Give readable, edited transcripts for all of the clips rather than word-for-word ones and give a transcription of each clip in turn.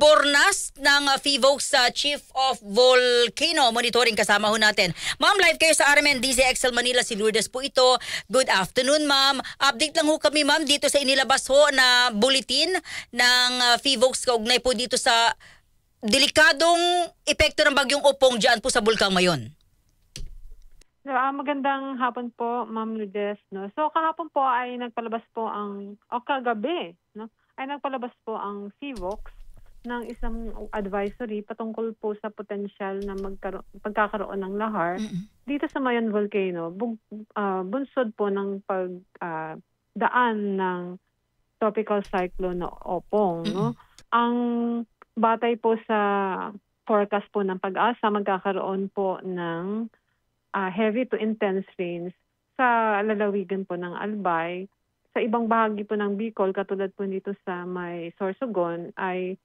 Bornas ng FIVOX Chief of Volcano Monitoring kasama ho natin. Ma'am, live kayo sa RMN DZXL Manila, si Lourdes po ito. Good afternoon, ma'am. Update lang ho kami, ma'am, dito sa inilabas ho na bulletin ng FIVOX kaugnay po dito sa delikadong epekto ng bagyong Opong dyan po sa bulkan ngayon. Magandang hapon po, Ma'am Lourdes. No? So kahapon po ay nagpalabas po kagabi, no? Ay nagpalabas po ang FIVOX ng isang advisory patungkol po sa potensyal na pagkakaroon ng lahar dito sa Mayon Volcano, bunsod po ng pagdaan ng tropical cyclone na Opong. No? Ang batay po sa forecast po ng Pag-asa, magkakaroon po ng heavy to intense rains sa lalawigan po ng Albay. Sa ibang bahagi po ng Bicol, katulad po dito sa may Sorsogon, ay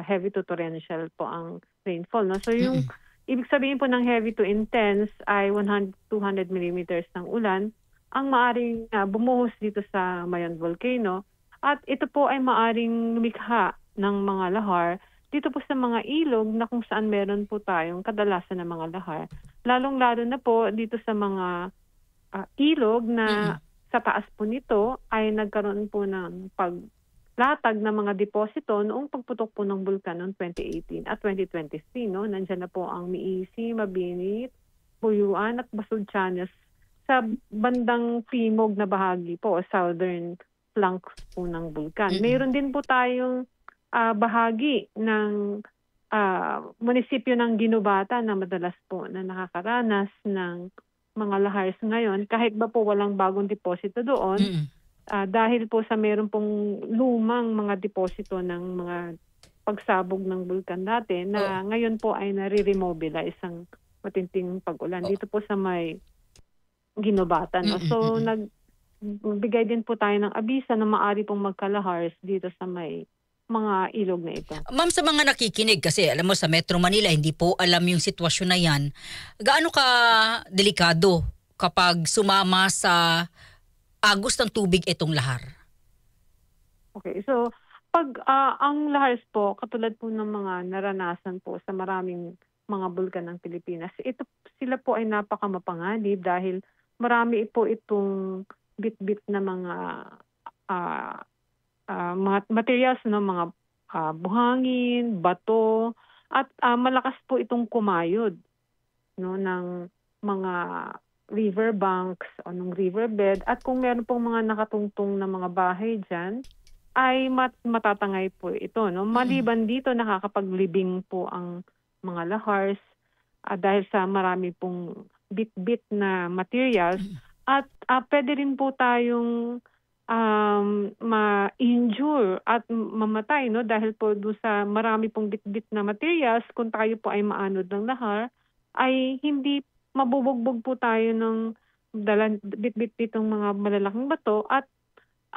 heavy to torrential po ang rainfall. No? So yung ibig sabihin po ng heavy to intense ay 100-200 millimeters ng ulan ang maaring bumuhos dito sa Mayon Volcano. At ito po ay maaring lumikha ng mga lahar dito po sa mga ilog na kung saan meron po tayong kadalasan ng mga lahar. Lalong-lalo na po dito sa mga ilog na sa taas po nito ay nagkaroon po ng paglatag ng mga deposito noong pagputok po ng bulkan noong 2018 at 2023. No? Nandiyan na po ang Miisi, Mabinit, Buyuan at Basudsyanes sa bandang timog na bahagi po, southern flank po ng bulkan. Mayroon din po tayong bahagi ng munisipyo ng Ginubata na madalas po na nakakaranas ng mga lahars ngayon, kahit ba po walang bagong deposito doon, dahil po sa meron pong lumang mga deposito ng mga pagsabog ng bulkan dati na ngayon po ay nare-remobilize ang matinding pag-ulan. Dito po sa may Ginubata. No? So nagbigay din po tayo ng abisa na maaari pong magkalahars dito sa may mga ilog na ito. Ma'am, sa mga nakikinig, kasi alam mo sa Metro Manila, hindi po alam yung sitwasyon na yan. Gaano ka delikado kapag sumama sa agos ng tubig itong lahar? Okay, so pag ang lahars po, katulad po ng mga naranasan po sa maraming mga bulkan ng Pilipinas, sila po ay napakamapanganib dahil marami po itong bit-bit na mga materials, no, mga buhangin, bato, at malakas po itong kumayod, no, ng mga river banks o ng riverbed. At kung meron pong mga nakatungtong na mga bahay dyan, ay matatangay po ito. No? Maliban dito, nakakapaglibing po ang mga lahars dahil sa marami pong bit-bit na materials. At pwede rin po tayong ma-injure at mamatay, no, dahil po doon sa marami pong bit-bit na materials. Kung tayo po ay maanod ng lahar, ay hindi mabubugbog po tayo ng bit-bit itong mga malalaking bato at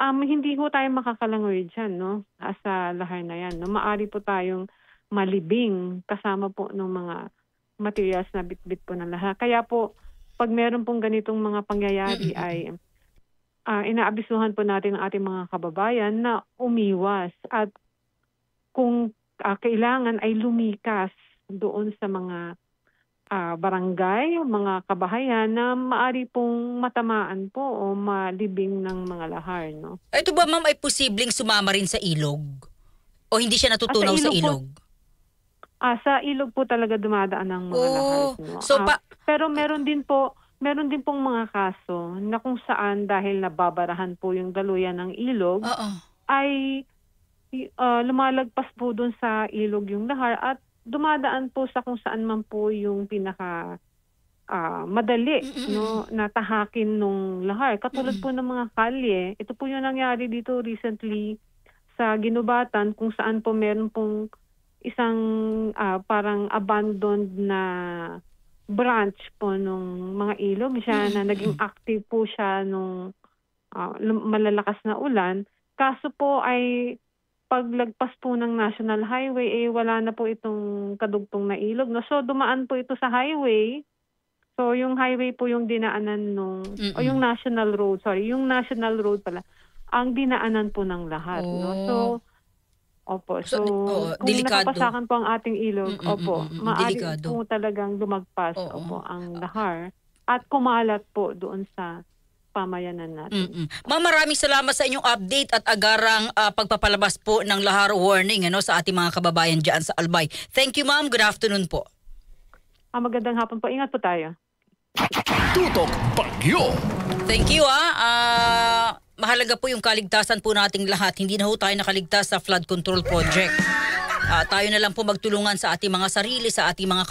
hindi po tayo makakalangoy dyan, no, sa lahar na yan. No. Maari po tayong malibing kasama po ng mga materials na bit-bit po ng lahar. Kaya po, pag meron pong ganitong mga pangyayari ay inaabisuhan po natin ang ating mga kababayan na umiwas at kung kailangan ay lumikas doon sa mga barangay, mga kabahayan na maari pong matamaan po o malibing ng mga lahar. No? Ito ba, ma'am, ay posibleng sumama rin sa ilog? O hindi siya natutunaw sa ilog? Sa ilog po talaga dumadaan ng mga lahar. No? So pero meron din pong mga kaso na kung saan dahil nababarahan po yung daluyan ng ilog, ay lumalagpas po doon sa ilog yung lahar at dumadaan po sa kung saan man po yung pinaka madali, no, natahakin nung lahar. Katulad po ng mga kalye, ito po yung nangyari dito recently sa Ginubatan kung saan po meron pong isang parang abandoned na branch po nung mga ilog siya na naging active po siya nung malalakas na ulan. Kaso po ay paglagpas po ng National Highway, wala na po itong kadugtong na ilog. No? So dumaan po ito sa highway. So yung highway po yung dinaanan o yung National Road, yung National Road pala, ang dinaanan po ng lahat. No? So Opo. So, So, kung delikado. napapasakan po ang ating ilog, opo, maaari Delikado. po talagang lumagpas, Oo. opo, ang lahar at kumalat po doon sa pamayanan natin. Ma'am, maraming salamat sa inyong update at agarang pagpapalabas po ng lahar warning sa ating mga kababayan dyan sa Albay. Thank you, ma'am. Good afternoon po. Magandang hapon po. Ingat po tayo. Tutok Bagyo. Thank you mahalaga po yung kaligtasan po nating lahat. Hindi na ho tayo nakaligtas sa flood control project. Tayo na lang po magtulungan sa ating mga sarili, sa ating mga